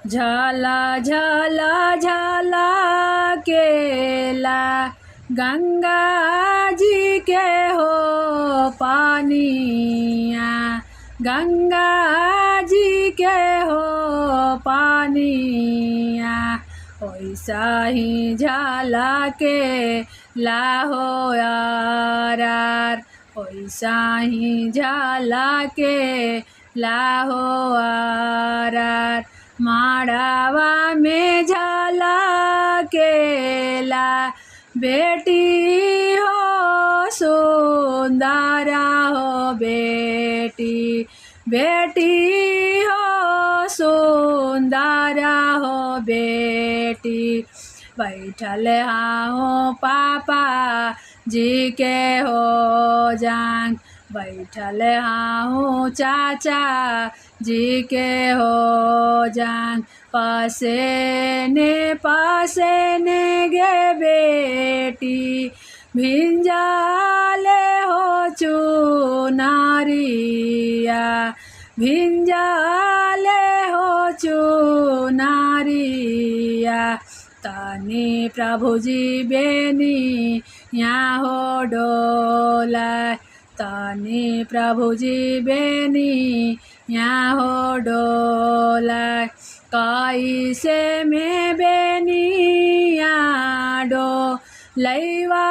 झला झला झला केला गंगा जी के हो पानिया, गंगा जी के हो पानिया। वैसा ही झला के लाहो यार, वैसा ही झला के लाहो यार। माड़ावा में झला केला बेटी हो सुंदरा हो बेटी, बेटी हो सुंदरा हो बेटी। बैठल हाँ पापा जी के हो जान, बैठल हाँ चाचा जी के हो जान। पसेने गे बेटी भिंजाले हो चुनारिया, भिंजाले हो चुनारिया। तनी प्रभु जी बेनी यहाँ हो डोला, तनी प्रभु जी बेनी यहाँ हो डोला। कैसे में बेनिया डोलैवा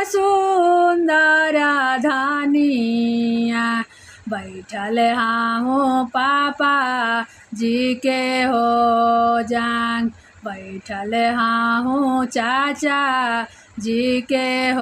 सुंदरा धानिया। बैठल हाँ पापा जी के हो जान, बैठल हाँ चाचा जी के हो।